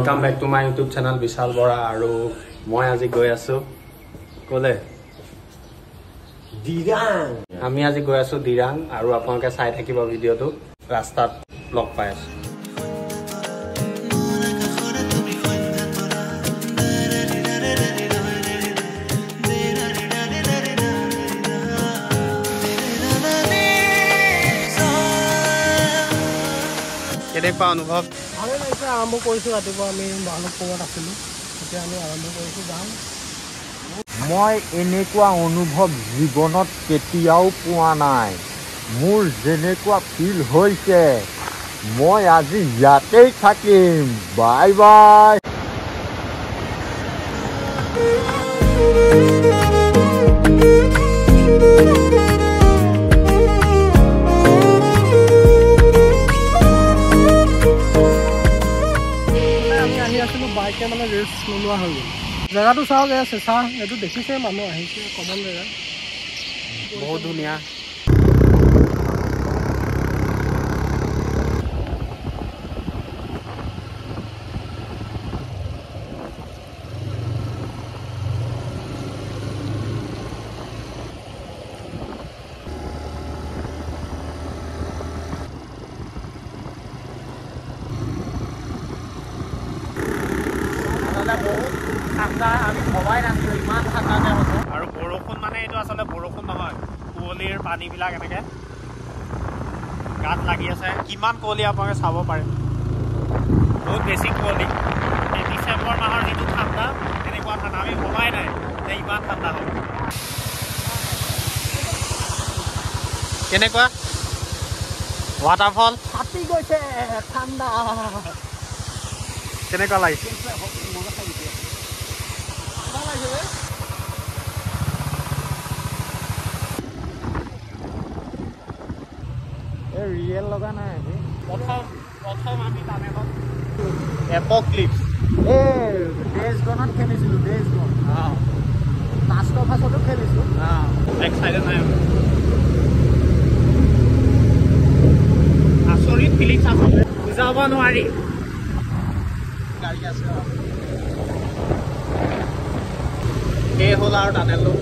welcome back to my YouTube channel Vishal Bora और मैं आज गई आसो कले दिरांग आमी आज गई आसो दिरांग और आपलोके चाइ থাকিব ভিডিওটো रास्तात लग पाइ आसो केनेকুৱা অনুভৱ ভালে লাগিছে আৰম্ভ কৰিছো ৰাতিপুৱা আমি বাহনত কোৱাত আছিলো এতিয়া আমি আৰম্ভ কৰিছো যাম মই এনেকুৱা অনুভৱ জীৱনত কেতিয়াও পোৱা নাই মোৰ যেনেকুৱা ফিল হৈছে মই আজি ইয়াতেই থাকিম বাই বাই বাইকে মানে ৰেষ্ট নোলোৱা হৈ গ'ল জেগাটো চাওক চেঁচা এইটো দেখিছে মানুহ আহিছে কমন জেগা বহুত ধুনীয়া আমি ভবাই নাছিলো ইমান ঠাণ্ডাতে হ'ব আৰু বৰষুণ মানে এইটো আচলতে বৰষুণ নহয় কুঁৱলীৰ পানীবিলাক এনেকৈ গাত লাগি আছে কিমান কুঁৱলী আপোনালোকে চাব পাৰে বহুত বেছি কুঁৱলী এই ডিচেম্বৰ মাহৰ যিটো ঠাণ্ডা এনেকুৱা ঠাণ্ডা আমি ভবাই নাই যে ইমান ঠাণ্ডা হ'ব কেনেকুৱা ৱাটাৰফল ফাটি গৈছে ঠাণ্ডা কেনেকুৱা লাগিছে ৰিয়েল লগা নাই প্ৰথম আমি টানেলত এপক্লিপছ এই ডেজগনত খেলিছিলোঁ ডেজগন লাষ্টৰ ফাৰ্ষ্টতো খেলিছোঁ এক্সাইটেড নাই আচৰিত ফিলিংছ আচলতে বুজাব নোৱাৰি গাড়ী আছে এই হ'ল আৰু টানেলটো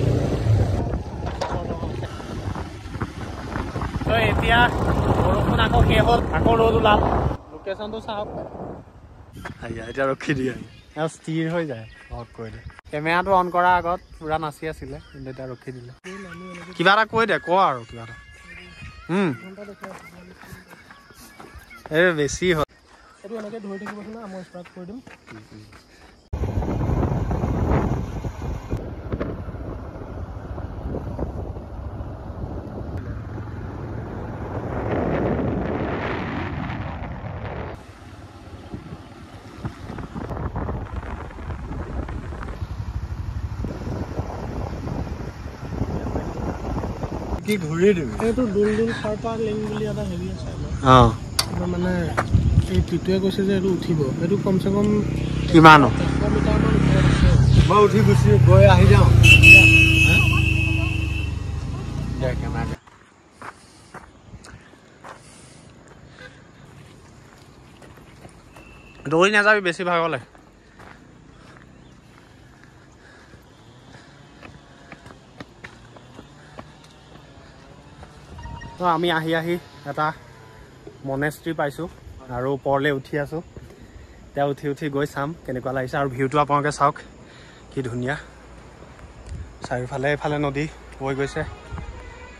তো এতিয়া বৰষুণ আকৌ শেষ হ'ল আকৌ ৰ'দ ওলাল লোকেশ্যনটো চাওক এতিয়া ৰখি দিয়ে স্থিৰ হৈ যায় অফ কৰিলে কেমেৰাটো অন কৰাৰ আগত পুৰা নাচি আছিলে কিন্তু এতিয়া ৰখি দিলে কিবা এটা কৈ দে ক আৰু কিবা এটা এই বেছি হ'ল এইটো এনেকৈ ধৰি থাকিবচোন মই ষ্টাৰ্ট কৰি দিম ঘূৰি দিবি এইটো দুলদুল খাৰপা লিং বুলি এটা হেৰি আছে মানে এই টিটুৱে কৈছে যে এইটো উঠিব এইটো কমচে কম কিমান 100 মিটাৰমান ওপৰত আছে মই উঠি গুচি গৈ আহি যাওঁ দৌৰি নাযাবি বেছি ভাগলে তো আমি আহি এটা মনেষ্ট্ৰি পাইছোঁ আৰু ওপৰলৈ উঠি আছোঁ এতিয়া উঠি গৈ চাম কেনেকুৱা লাগিছে আৰু ভিউটো আপোনালোকে চাওক কি ধুনীয়া চাৰিওফালে এইফালে নদী বৈ গৈছে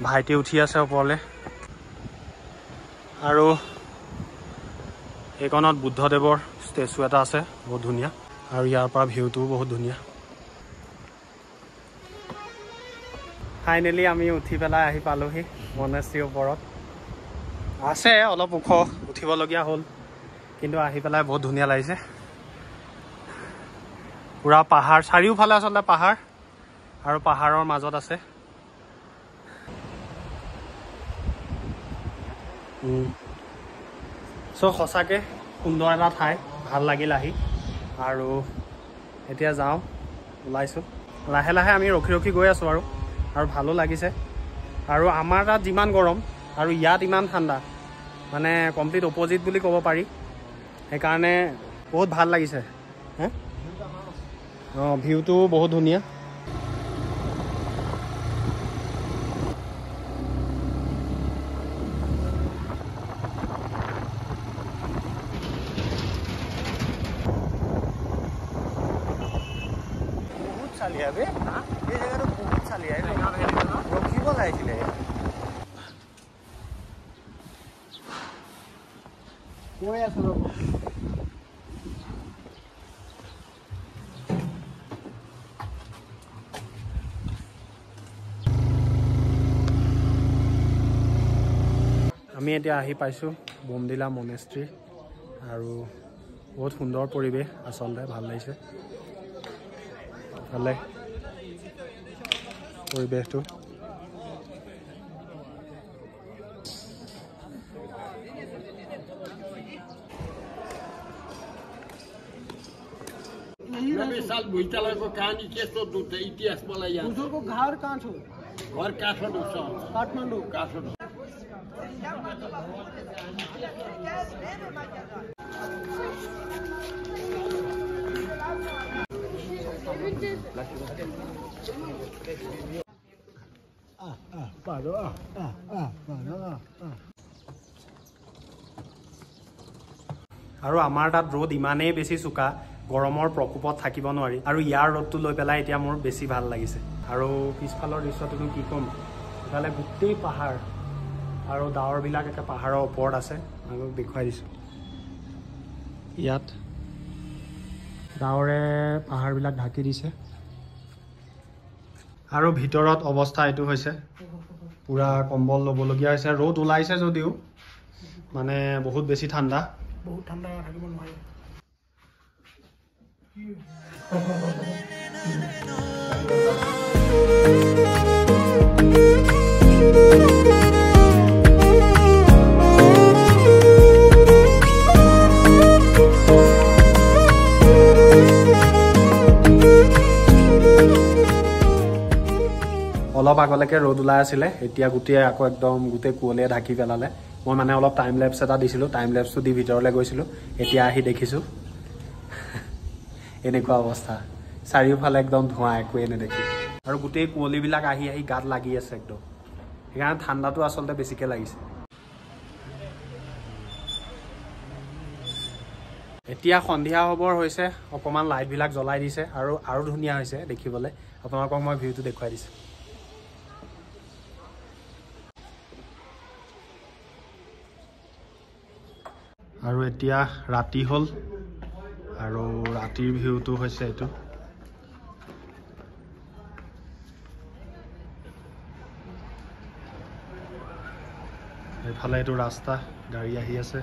ভাইটি উঠি আছে ওপৰলৈ আৰু এইকণত বুদ্ধদেৱৰ ষ্টেচু এটা আছে বহুত ধুনীয়া আৰু ইয়াৰ পৰা ভিউটোও বহুত ধুনীয়া ফাইনেলি আমি উঠি পেলাই আহি পালোহি মনেষ্ট্ৰিৰ ওপৰত আছে অলপ ওখ উঠিবলগীয়া হ'ল কিন্তু আহি পেলাই বহুত ধুনীয়া লাগিছে পুৰা পাহাৰ চাৰিওফালে আচলতে পাহাৰ আৰু পাহাৰৰ মাজত আছে সঁচাকৈ সুন্দৰ এটা ঠাই ভাল লাগিল আহি আৰু এতিয়া যাওঁ ওলাইছোঁ লাহে লাহে আমি ৰখি গৈ আছোঁ আৰু ভালো লাগিছে আৰু আমাৰ তাত যিমান গৰম আৰু ইয়াত ইমান ঠাণ্ডা মানে কমপ্লিট অপজিট বুলি ক'ব পাৰি সেইকাৰণে বহুত ভাল লাগিছে হে অঁ ভিউটো বহুত ধুনীয়া বহুত চালিয়া বে এই জেগাটো বহুত চালিয়া ৰখিব লাগিছিলে কৈ আছো ৰ'ব আমি এতিয়া আহি পাইছোঁ বোমডিলা মনেষ্ট্ৰী আৰু বহুত সুন্দৰ পৰিৱেশ আচলতে ভাল লাগিছে ভালে পৰিৱেশটো साल भुइँचालोको कहानी त्यस्तो इतिहास मलाई याद उसको घर कहाँ छ घर काठमाडौँ छ काठमाडौँ काठमाडौँ আৰু আমাৰ তাত ৰ'দ ইমানেই বেছি চোকা গৰমৰ প্ৰকোপত থাকিব নোৱাৰি আৰু ইয়াৰ ৰ'দটো লৈ পেলাই এতিয়া মোৰ বেছি ভাল লাগিছে আৰু পিছফালৰ দৃশ্যটোনো কি ক'ম ইফালে গোটেই পাহাৰ আৰু ডাৱৰবিলাক একে পাহাৰৰ ওপৰত আছে আমি দেখুৱাই দিছোঁ ইয়াত ডাৱৰে পাহাৰবিলাক ঢাকি দিছে আৰু ভিতৰত অৱস্থা এইটো হৈছে পুৰা কম্বল ল'বলগীয়া হৈছে ৰ'দ ওলাইছে যদিও মানে বহুত বেছি ঠাণ্ডা বহুত ঠাণ্ডা থাকিব নোৱাৰি অলপ আগলৈকে ৰ'দ ওলাই আছিলে এতিয়া গোটেই আকৌ একদম গোটেই কুঁৱলীয়ে ঢাকি পেলালে মই মানে অলপ টাইম লেপছ এটা দিছিলোঁ টাইম লেপছটো দি ভিতৰলৈ গৈছিলোঁ এতিয়া আহি দেখিছোঁ এনেকুৱা অৱস্থা চাৰিওফালে একদম ধোঁৱা একোৱে নেদেখি আৰু গোটেই কুঁৱলীবিলাক আহি আহি গাত লাগি আছে একদম সেইকাৰণে ঠাণ্ডাটো আচলতে বেছিকৈ লাগিছে এতিয়া সন্ধিয়া হ'বৰ হৈছে অকণমান লাইটবিলাক জ্বলাই দিছে আৰু ধুনীয়া হৈছে দেখিবলৈ আপোনালোকক মই ভিউটো দেখুৱাই দিছোঁ আৰু এতিয়া ৰাতি হ'ল আৰু ৰাতিৰ ভিউটো হৈছে এইটো এইফালে এইটো ৰাস্তা গাড়ী আহি আছে